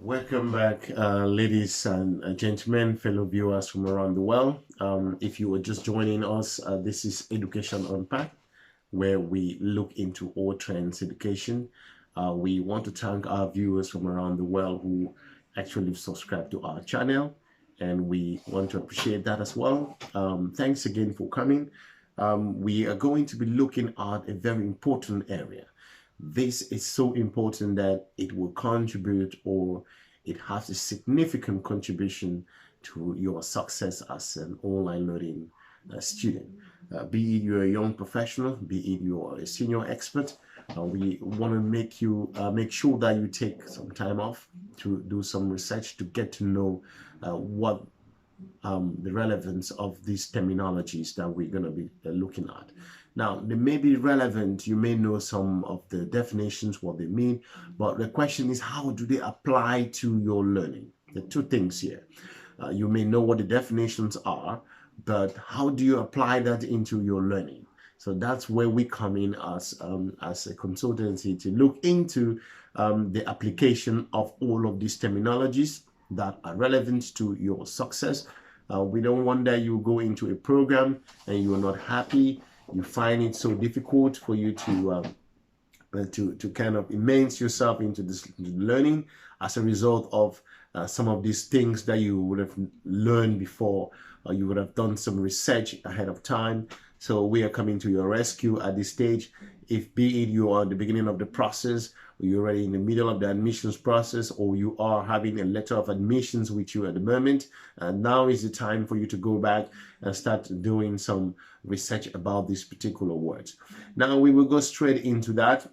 Welcome back, ladies and gentlemen, fellow viewers from around the world. If you were just joining us, this is Education Unpacked, where we look into all trends education. We want to thank our viewers from around the world who actually subscribe to our channel, and we want to appreciate that as well. Thanks again for coming. We are going to be looking at a very important area. This is so important that it will contribute, or it has a significant contribution to your success as an online learning student. Be it you're a young professional, be it you're a senior expert, we want to make sure that you take some time off to do some research to get to know what the relevance of these terminologies that we're going to be looking at. Now, they may be relevant, you may know some of the definitions, what they mean, but the question is, how do they apply to your learning? The two things here. You may know what the definitions are, but how do you apply that into your learning? So that's where we come in as a consultancy to look into the application of all of these terminologies that are relevant to your success. We don't want that you go into a program and you are not happy. You find it so difficult for you to kind of immerse yourself into this learning as a result of some of these things that you would have learned before, or you would have done some research ahead of time. So we are coming to your rescue at this stage. If be it you are at the beginning of the process, or you're already in the middle of the admissions process, or you are having a letter of admissions with you at the moment, now is the time for you to go back and start doing some research about these particular words. Now we will go straight into that.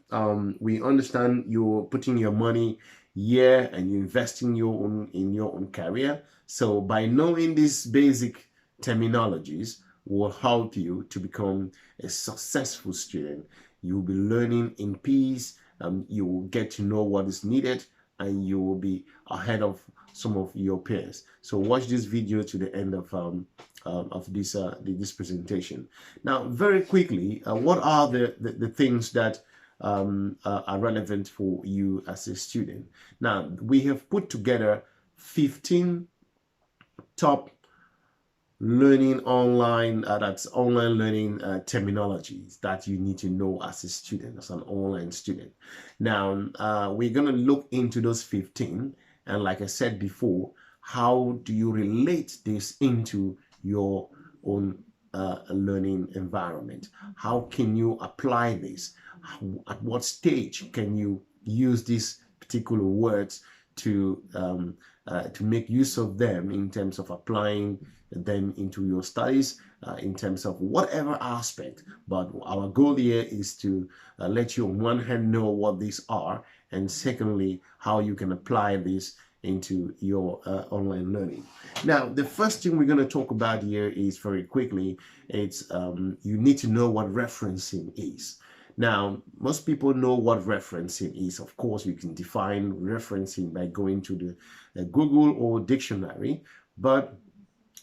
We understand you're putting your money here and you're investing in your own career. So by knowing these basic terminologies will help you to become a successful student. You'll be learning in peace. You will get to know what is needed, and you will be ahead of some of your peers. So watch this video to the end of this presentation. Now, very quickly, what are the things that are relevant for you as a student? Now, we have put together 15 top learning online, that's online learning terminologies that you need to know as a student, as an online student. Now, we're going to look into those 15. And like I said before, how do you relate this into your own learning environment? How can you apply this? At what stage can you use these particular words to make use of them in terms of applying them into your studies, in terms of whatever aspect. But our goal here is to let you on one hand know what these are, and secondly, how you can apply this into your online learning. Now, the first thing we're going to talk about here is, very quickly, it's you need to know what referencing is. Now, most people know what referencing is. Of course, you can define referencing by going to the Google or dictionary, but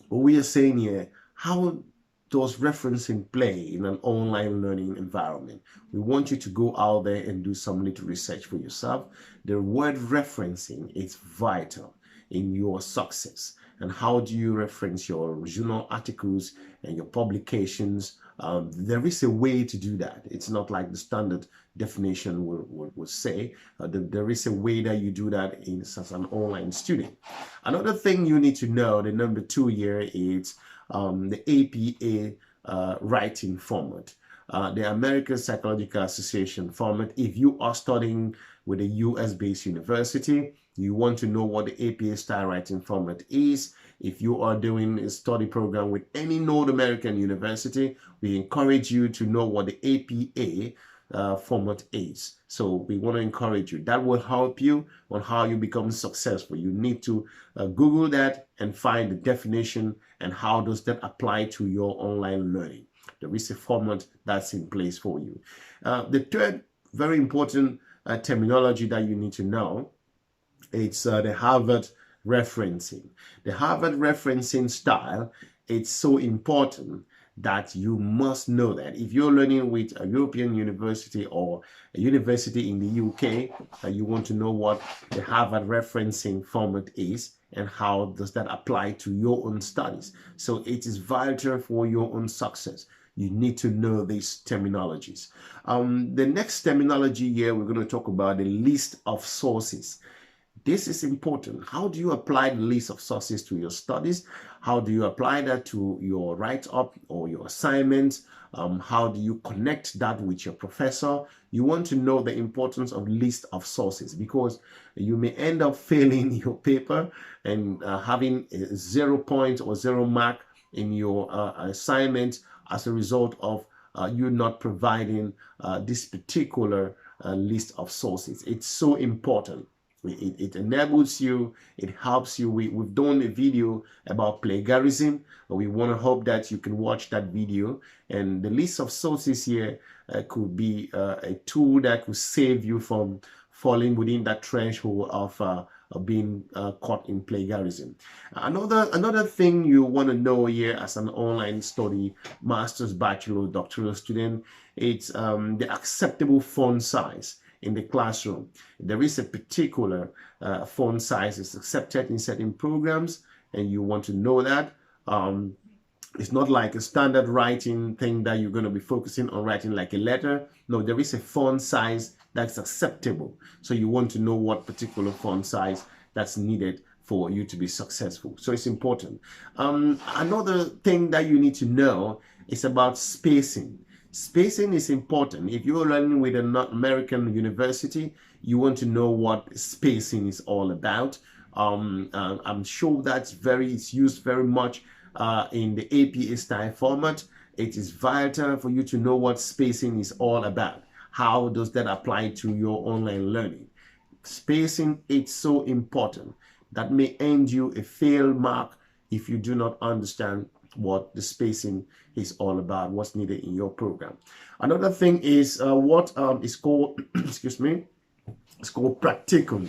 what we are saying here, how does referencing play in an online learning environment? We want you to go out there and do some little research for yourself. The word referencing is vital in your success. And how do you reference your original articles and your publications? There is a way to do that. It's not like the standard definition will say. There is a way that you do that as an online student. Another thing you need to know, the number 2 here, is the APA writing format. The American Psychological Association format. If you are studying with a US-based university, you want to know what the APA style writing format is. If you are doing a study program with any North American university, we encourage you to know what the APA format is. So we want to encourage you. That will help you on how you become successful. You need to Google that and find the definition and how does that apply to your online learning. There is a format that's in place for you. The third very important terminology that you need to know, it's the Harvard referencing. The Harvard referencing style, it's so important that you must know that. If you're learning with a European university or a university in the UK, you want to know what the Harvard referencing format is and how does that apply to your own studies. So it is vital for your own success. You need to know these terminologies. The next terminology here, we're going to talk about the list of sources. This is important. How do you apply the list of sources to your studies? How do you apply that to your write-up or your assignments? How do you connect that with your professor? You want to know the importance of list of sources, because you may end up failing your paper and having a 0 point or 0 mark in your assignment as a result of you not providing this particular list of sources. It's so important. It enables you, it helps you. We've done a video about plagiarism. We want to hope that you can watch that video. And the list of sources here could be a tool that could save you from falling within that threshold of being caught in plagiarism. Another thing you want to know here as an online study, master's, bachelor, doctoral student, it's the acceptable font size in the classroom. There is a particular font size that's accepted in certain programs, and you want to know that. It's not like a standard writing thing that you're going to be focusing on writing like a letter. No, there is a font size that's acceptable. So you want to know what particular font size that's needed for you to be successful. So it's important. Another thing that you need to know is about spacing. Spacing is important. If you're learning with an American university, you want to know what spacing is all about. I'm sure it's used very much in the APA style format. It is vital for you to know what spacing is all about. How does that apply to your online learning? Spacing, it's so important. That may end you a fail mark if you do not understand what the spacing is all about, what's needed in your program. Another thing is what is called, excuse me, it's called practicum.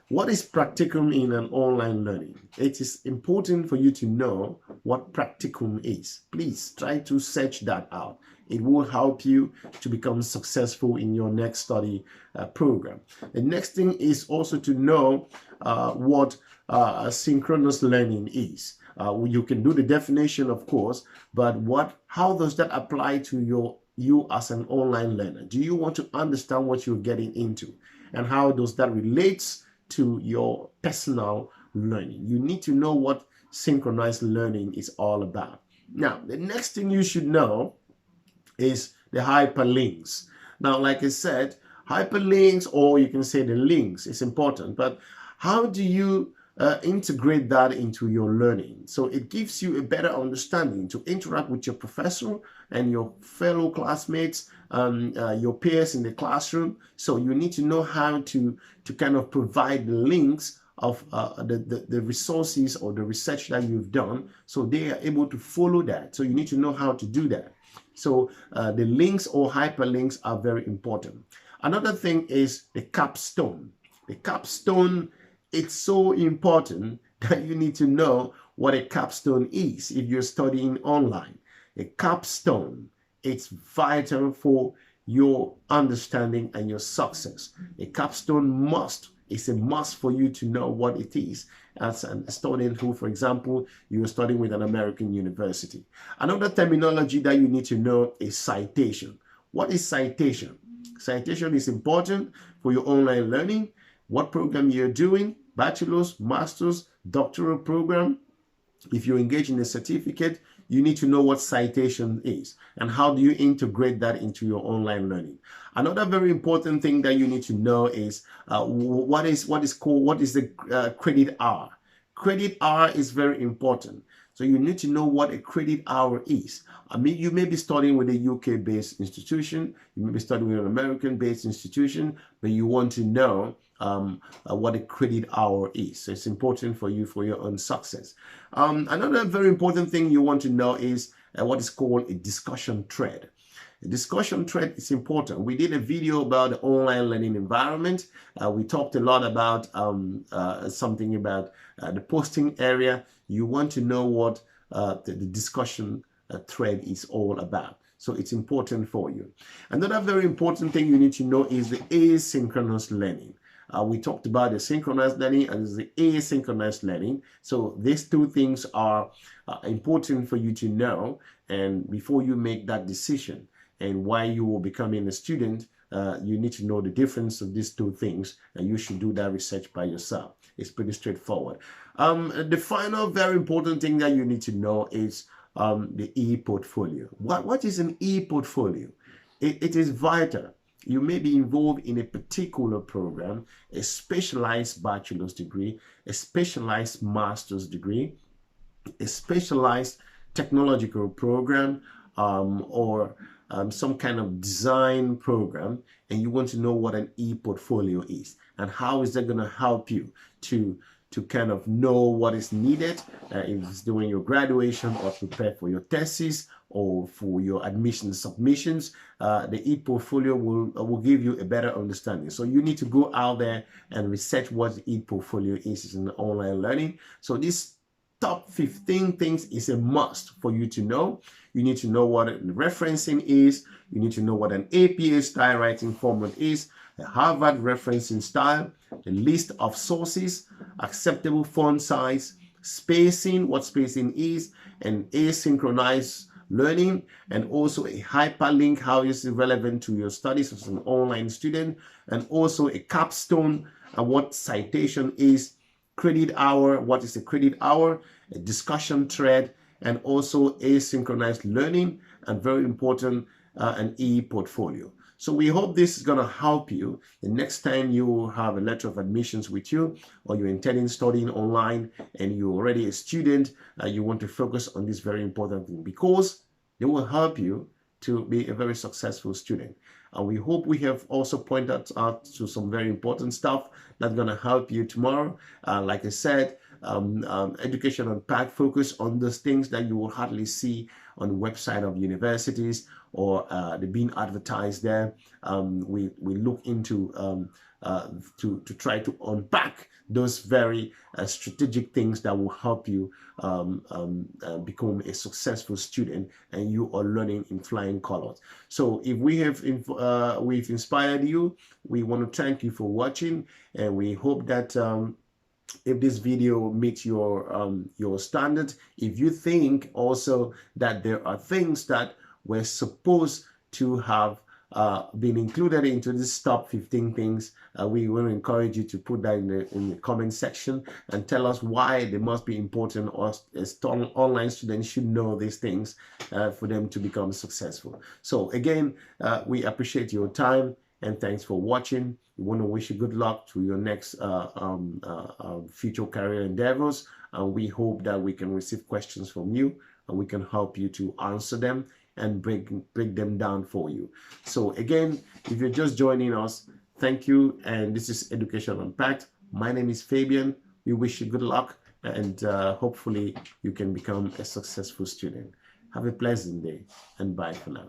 What is practicum in an online learning? It is important for you to know what practicum is. Please try to search that out. It will help you to become successful in your next study program. The next thing is also to know what synchronous learning is. You can do the definition, of course, but how does that apply to you as an online learner? Do you want to understand what you're getting into? And how does that relate to your personal learning? You need to know what synchronized learning is all about. Now, the next thing you should know is the hyperlinks. Now, like I said, hyperlinks, or you can say the links, is important, but how do you integrate that into your learning? So it gives you a better understanding to interact with your professor and your fellow classmates, your peers in the classroom. So you need to know how to kind of provide the links of the resources or the research that you've done, so they are able to follow that. So you need to know how to do that. So the links or hyperlinks are very important. Another thing is the capstone. The capstone, it's so important that you need to know what a capstone is if you're studying online. A capstone, it's vital for your understanding and your success. A capstone is a must for you to know what it is as a student who, for example, you're studying with an American university. Another terminology that you need to know is citation. What is citation? Citation is important for your online learning. What program you're doing, bachelor's, master's, doctoral program. If you engage in a certificate, you need to know what citation is and how do you integrate that into your online learning. Another very important thing that you need to know is what is the credit hour. Credit hour is very important. So you need to know what a credit hour is. I mean, you may be studying with a UK-based institution, you may be studying with an American-based institution, but you want to know what a credit hour is. So it's important for you for your own success. Another very important thing you want to know is what is called a discussion thread. A discussion thread is important. We did a video about the online learning environment. We talked a lot about something about the posting area. You want to know what the discussion thread is all about. So it's important for you. Another very important thing you need to know is the asynchronous learning. We talked about the synchronous learning and the asynchronous learning. So these two things are important for you to know, and before you make that decision and why you are becoming a student, you need to know the difference of these two things, and you should do that research by yourself. It's pretty straightforward. The final very important thing that you need to know is the e-portfolio. What is an e-portfolio? It is vital. You may be involved in a particular program, a specialized bachelor's degree, a specialized master's degree, a specialized technological program, or some kind of design program, and you want to know what an e-portfolio is and how is that going to help you to kind of know what is needed if it's during your graduation or prepare for your thesis or for your admission submissions. The e-portfolio will give you a better understanding. So you need to go out there and research what the e-portfolio is in online learning. So this top 15 things is a must for you to know. You need to know what referencing is. You need to know what an APA style writing format is, a Harvard referencing style, a list of sources, acceptable font size, spacing, what spacing is, and asynchronous learning, and also a hyperlink, how is it relevant to your studies as an online student, and also a capstone and what citation is, credit hour, what is a credit hour, a discussion thread, and also asynchronous learning, and very important, an e-portfolio. So we hope this is going to help you the next time you have a letter of admissions with you, or you're intending studying online and you're already a student, you want to focus on this very important thing, because they will help you to be a very successful student. And we hope we have also pointed out to some very important stuff that's going to help you tomorrow. Like I said, Education Unpacked focus on those things that you will hardly see on the website of universities or they're being advertised there. We look into to try to unpack those very strategic things that will help you become a successful student, and you are learning in flying colors. So if we have we've inspired you, we want to thank you for watching, and we hope that if this video meets your standard, if you think also that there are things that were supposed to have been included into this top 15 things, we will encourage you to put that in the comment section and tell us why they must be important, or as online students should know these things for them to become successful. So again, we appreciate your time and thanks for watching. We want to wish you good luck to your next future career endeavors, and we hope that we can receive questions from you and we can help you to answer them and break them down for you. So again, if you're just joining us, thank you, and this is Education Unpacked. My name is Fabian. We wish you good luck, and hopefully you can become a successful student. Have a pleasant day, and bye for now.